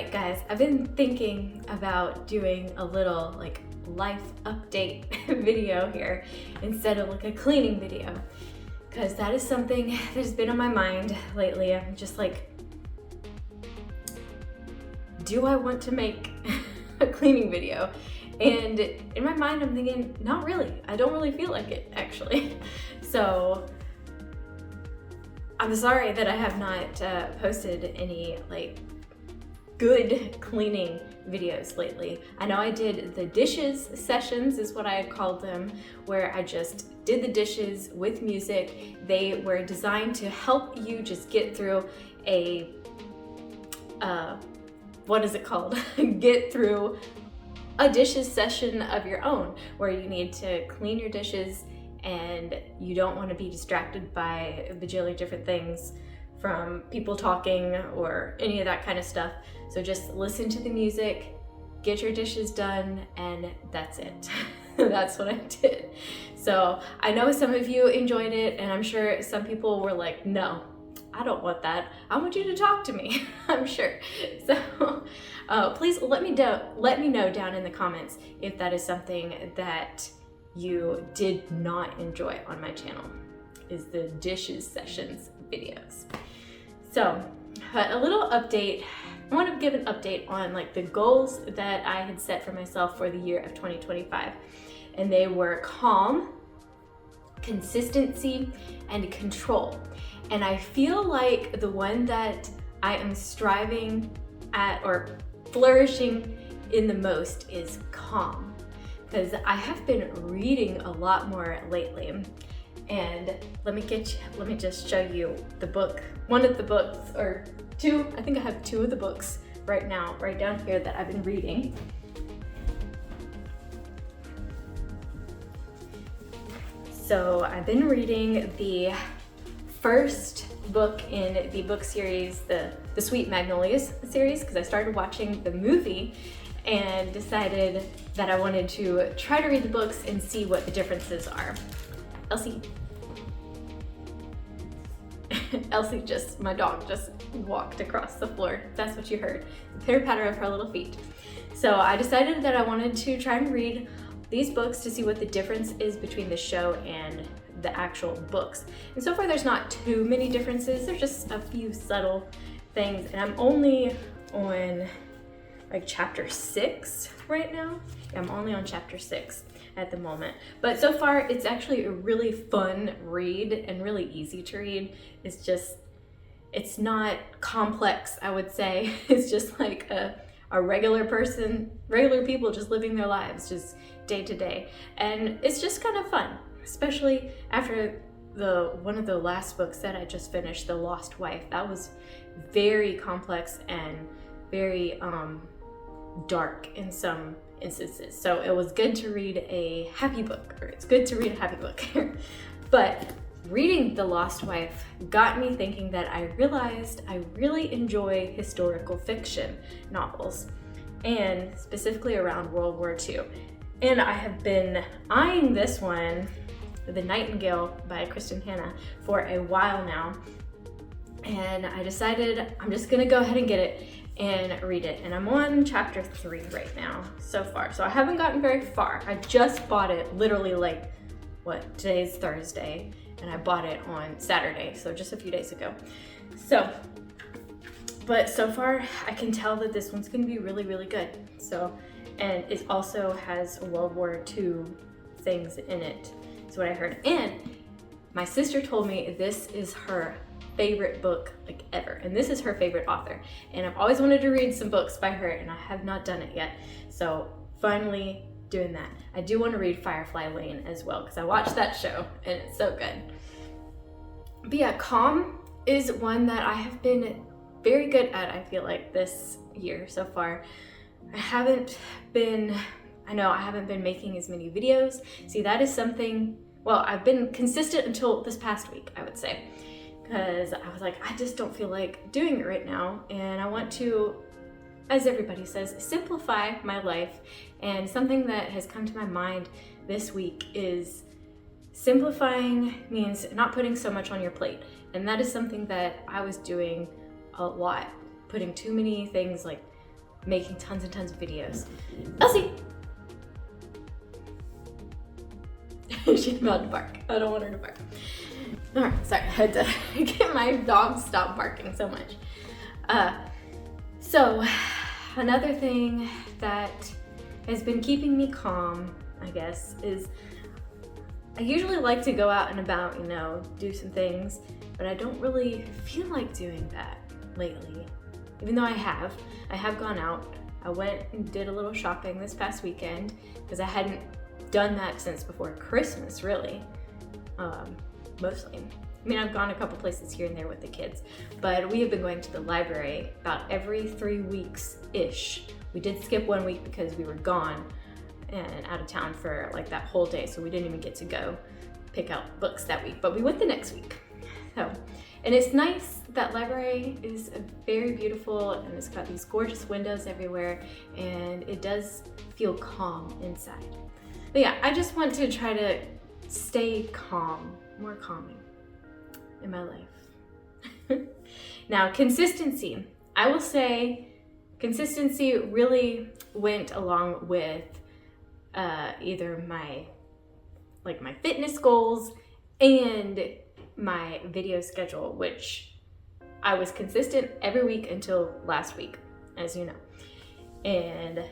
right, guys, I've been thinking about doing a little like life update video here instead of like a cleaning video, because that is something that has been on my mind lately. I'm just like, do I want to make a cleaning video? And in my mind, I'm thinking, not really. I don't really feel like it, actually. So I'm sorry that I have not posted any like good cleaning videos lately. I know I did the dishes sessions is what I had called them, where I just did the dishes with music. They were designed to help you just get through a, what is it called? Get through a dishes session of your own, where you need to clean your dishes and you don't want to be distracted by a bajillion different things from people talking or any of that kind of stuff. So just listen to the music, get your dishes done, and that's it. That's what I did. So I know some of you enjoyed it, and I'm sure some people were like, no, I don't want that. I want you to talk to me, I'm sure. So please let me know down in the comments if that is something that you did not enjoy on my channel, is the dishes sessions videos. So a little update. I want to give an update on like the goals that I had set for myself for the year of 2025. And they were calm, consistency, and control. And I feel like the one that I am striving at or flourishing in the most is calm, because I have been reading a lot more lately. And let me just show you the book, one of the books, or two, I think I have two of the books right now, right down here that I've been reading. So I've been reading the first book in the book series, the Sweet Magnolias series, because I started watching the movie and decided that I wanted to try to read the books and see what the differences are. Elsie my dog just walked across the floor. That's what you heard, the pitter patter of her little feet. So I decided that I wanted to try and read these books to see what the difference is between the show and the actual books. And so far there's not too many differences. There's just a few subtle things, and I'm only on like chapter 6 right now. I'm only on chapter 6 at the moment. But so far it's actually a really fun read and really easy to read. It's not complex, I would say. It's just like a regular people just living their lives, just day to day. And it's just kind of fun, especially after one of the last books that I just finished, The Lost Wife. That was very complex and very dark in some instances. So it was good to read a happy book, or it's good to read a happy book. But reading The Lost Wife got me thinking that I realized I really enjoy historical fiction novels, and specifically around World War II. And I have been eyeing this one, The Nightingale by Kristen Hanna, for a while now. And I decided I'm just gonna go ahead and get it and read it. And I'm on chapter 3 right now so far. So I haven't gotten very far. I just bought it literally like, today's Thursday, and I bought it on Saturday, so just a few days ago. But so far I can tell that this one's gonna be really, really good. So, and it also has World War II things in it, is what I heard. And my sister told me this is her favorite book like ever, and this is her favorite author. And I've always wanted to read some books by her, and I have not done it yet. So finally doing that. I do want to read Firefly Lane as well, because I watched that show and it's so good. But yeah, calm is one that I have been very good at, I feel like, this year so far. I haven't been making as many videos. See, that is something, well, I've been consistent until this past week, I would say, because I was like, I just don't feel like doing it right now, and I want to, as everybody says, simplify my life. And something that has come to my mind this week is simplifying means not putting so much on your plate. And that is something that I was doing a lot, putting too many things like making tons and tons of videos. Elsie! She's about to bark. I don't want her to bark. All right, sorry, I had to get my dog to stop barking so much. So another thing that has been keeping me calm, I guess, is I usually like to go out and about, you know, do some things, but I don't really feel like doing that lately. Even though I have gone out. I went and did a little shopping this past weekend because I hadn't done that since before Christmas, really, mostly. I mean, I've gone a couple places here and there with the kids, but we have been going to the library about every 3 weeks-ish. We did skip 1 week because we were gone and out of town for like that whole day, so we didn't even get to go pick out books that week, but we went the next week. So, and it's nice. That library is very beautiful and it's got these gorgeous windows everywhere, and it does feel calm inside. But yeah, I just want to try to stay calm, more calming in my life. Now, consistency. I will say consistency really went along with either my fitness goals and my video schedule, which I was consistent every week until last week, as you know. And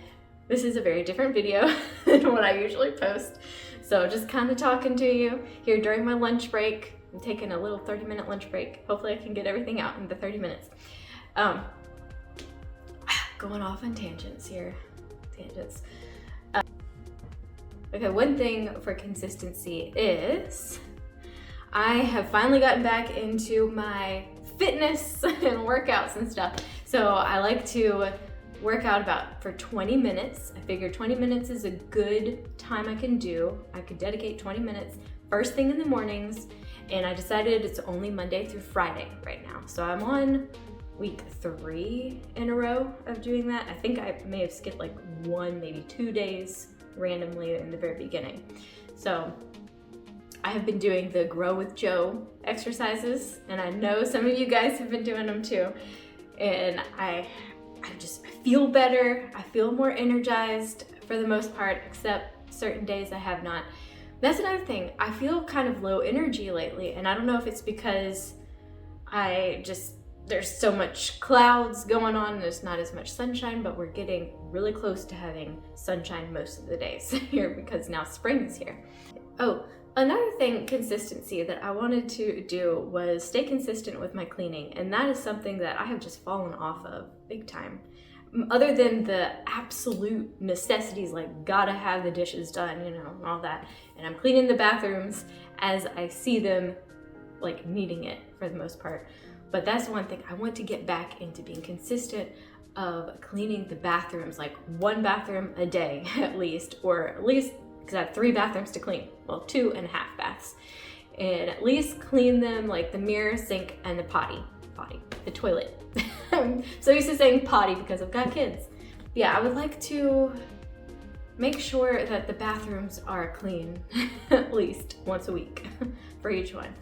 this is a very different video than what I usually post. So just kind of talking to you here during my lunch break. I'm taking a little 30-minute lunch break. Hopefully I can get everything out in the 30 minutes. Going off on tangents here. Tangents. Okay, one thing for consistency is I have finally gotten back into my fitness and workouts and stuff. So I like to work out for 20 minutes. I figured 20 minutes is a good time I can do. I could dedicate 20 minutes first thing in the mornings, and I decided it's only Monday through Friday right now. So I'm on week 3 in a row of doing that. I think I may have skipped like 1, maybe 2 days randomly in the very beginning. So I have been doing the Grow with Joe exercises, and I know some of you guys have been doing them too. And I feel better. I feel more energized for the most part, except certain days I have not. That's another thing. I feel kind of low energy lately, and I don't know if it's because there's so much clouds going on, there's not as much sunshine, but we're getting really close to having sunshine most of the days here because now spring is here. Oh, another thing, consistency, that I wanted to do was stay consistent with my cleaning, and that is something that I have just fallen off of big time. Other than the absolute necessities, like gotta have the dishes done, you know, and all that, and I'm cleaning the bathrooms as I see them like needing it for the most part. But that's one thing I want to get back into, being consistent of cleaning the bathrooms, like 1 bathroom a day at least, or at least, because I have 3 bathrooms to clean, well, 2.5 baths, and at least clean them, like the mirror, sink, and the the toilet. I'm so used to saying potty because I've got kids. Yeah, I would like to make sure that the bathrooms are clean at least once a week for each one.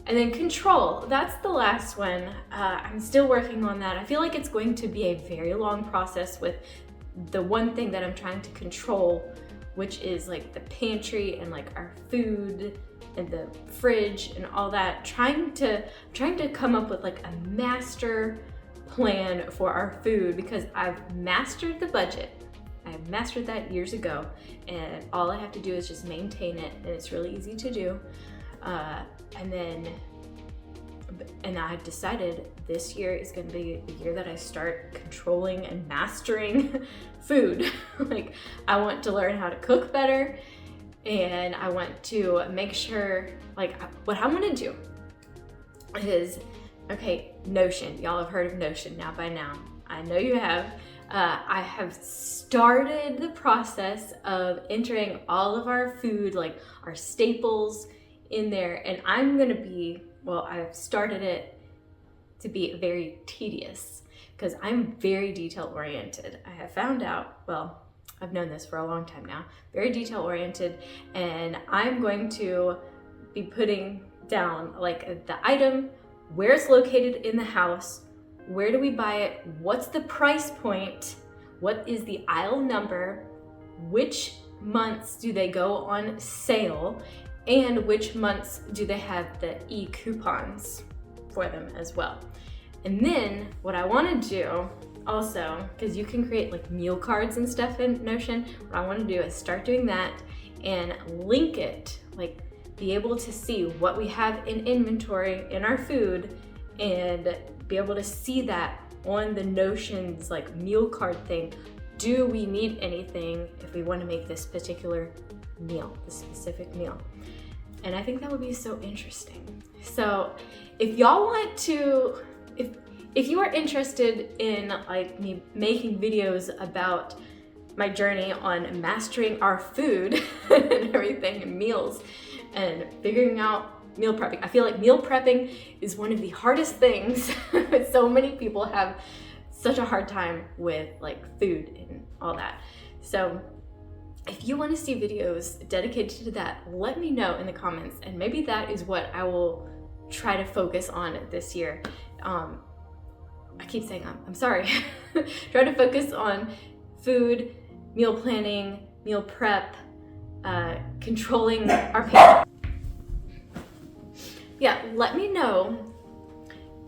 And then control, that's the last one. I'm still working on that. I feel like it's going to be a very long process with the one thing that I'm trying to control, which is like the pantry and like our food and the fridge and all that. Trying to come up with like a master plan for our food, because I've mastered the budget. I mastered that years ago, and all I have to do is just maintain it, and it's really easy to do. And I've decided this year is going to be the year that I start controlling and mastering food. Like, I want to learn how to cook better, and I want to make sure, like, what I want to do is, okay, Notion. Y'all have heard of Notion now by now. I know you have. I have started the process of entering all of our food, like our staples, in there, and I'm gonna be, well, I've started it to be very tedious because I'm very detail oriented. I have found out, well, I've known this for a long time now, very detail oriented, and I'm going to be putting down like the item, where it's located in the house, where do we buy it, what's the price point, what is the aisle number, which months do they go on sale, and which months do they have the e-coupons for them as well. And then what I want to do also, because you can create like meal cards and stuff in Notion, what I want to do is start doing that and link it, like be able to see what we have in inventory in our food and be able to see that on the Notion's like meal card thing. Do we need anything if we want to make this particular meal, this specific meal? And I think that would be so interesting. So if y'all want to, if you are interested in like me making videos about my journey on mastering our food and everything and meals and figuring out meal prepping. I feel like meal prepping is one of the hardest things. So many people have such a hard time with like food and all that. So if you want to see videos dedicated to that, let me know in the comments, and maybe that is what I will try to focus on this year. I keep saying I'm sorry. Try to focus on food, meal planning, meal prep, controlling our pantry. Yeah, let me know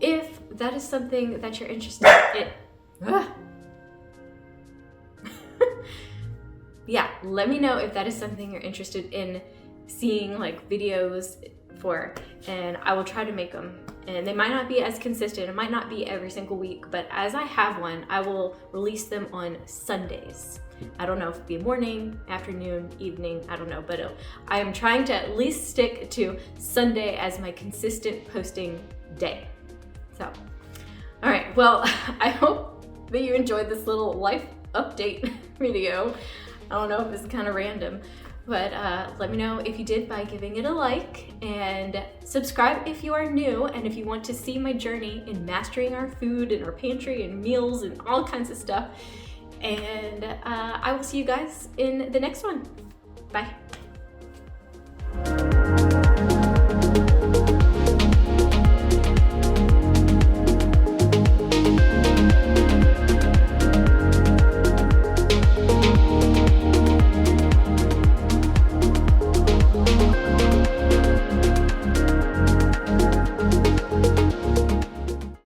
if that is something that you're interested in. Yeah, let me know if that is something you're interested in seeing like videos for, and I will try to make them. And they might not be as consistent, it might not be every single week, but as I have one, I will release them on Sundays. I don't know if it'll be morning, afternoon, evening, I don't know, but I am trying to at least stick to Sunday as my consistent posting day. So, all right, well, I hope that you enjoyed this little life update video. I don't know if it's kind of random, but let me know if you did by giving it a like, and subscribe if you are new and if you want to see my journey in mastering our food and our pantry and meals and all kinds of stuff. And I will see you guys in the next one. Bye.